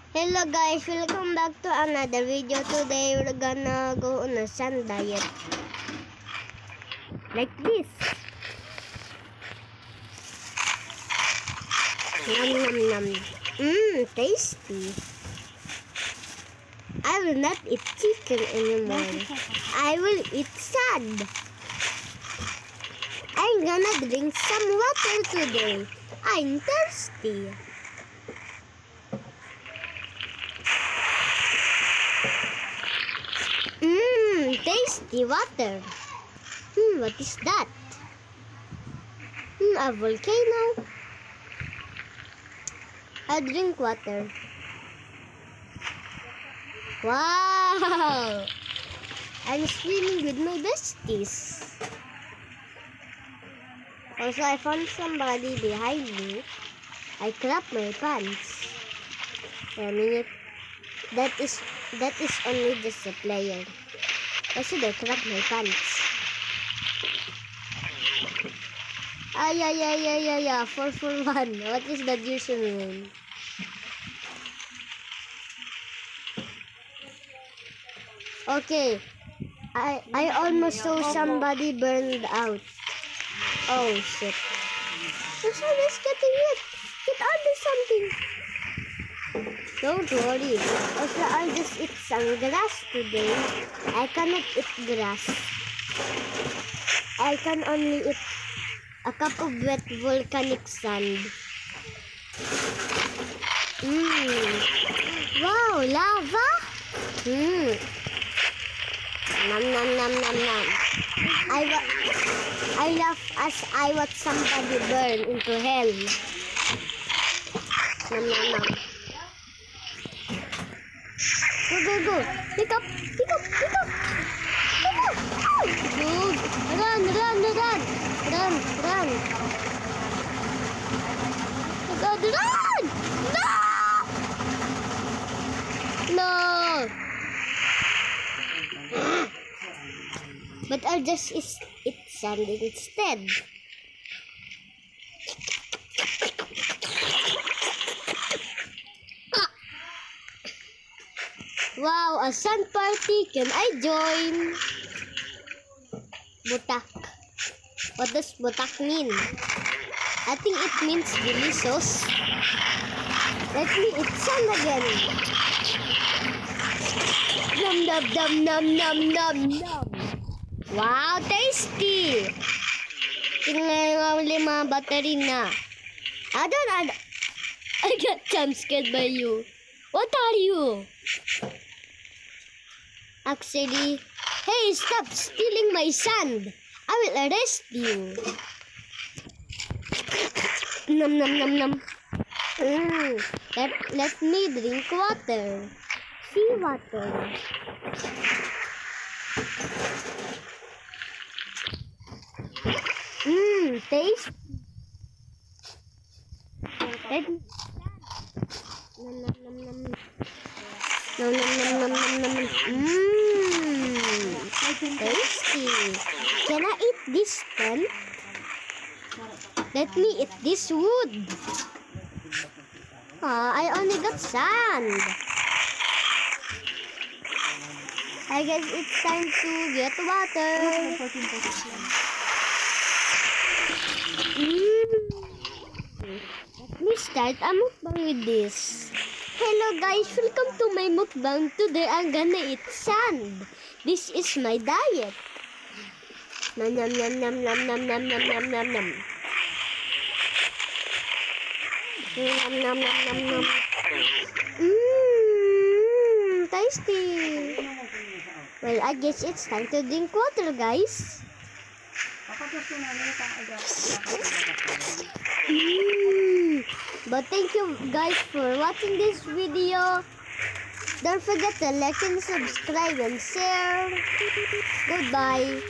Hello guys, welcome back to another video. Today we're gonna go on a sun diet. Like this. Nom nom nom. Tasty. I will not eat chicken anymore. I will eat sand. I'm gonna drink some water today. I'm thirsty. Tasty water. What is that? A volcano. I drink water. Wow! I'm swimming with my besties. Also, I found somebody behind me. I crap my pants. A minute. That is only just a player. Why should I crap my pants? Ay, 4 for 1. What is the username? Okay. I almost saw somebody burned out. Oh shit. The sun is getting hit. Get under something. Don't worry. Also, I'll just eat some grass today. I cannot eat grass. I can only eat a cup of wet volcanic sand. Wow, lava? Nom nom nom nom nom. I laugh as I watch somebody burn into hell. Nom nom nom. Go. Pick up. Good. Run. God, run! No! But I'll just eat sand instead. Wow, a sand party. Can I join? Butak. What does butak mean? I think it means delicious. Let me eat sand again. Nom. Wow, tasty. Tingnan yung mga battery na. I got jump scared by you. What are you? Actually, hey, stop stealing my sand. I will arrest you. Nom. Let me drink water. Sea water. Taste. Nom. Tasty. Can I eat this tent? Let me eat this wood. I only got sand. I guess it's time to get water. Let me start a mukbang with this. Hello guys, welcome to my mukbang. Today I'm gonna eat sand. This is my diet. Nom. Tasty. Well, I guess it's time to drink water, guys. But thank you guys for watching this video. Don't forget to like and subscribe and share. Goodbye.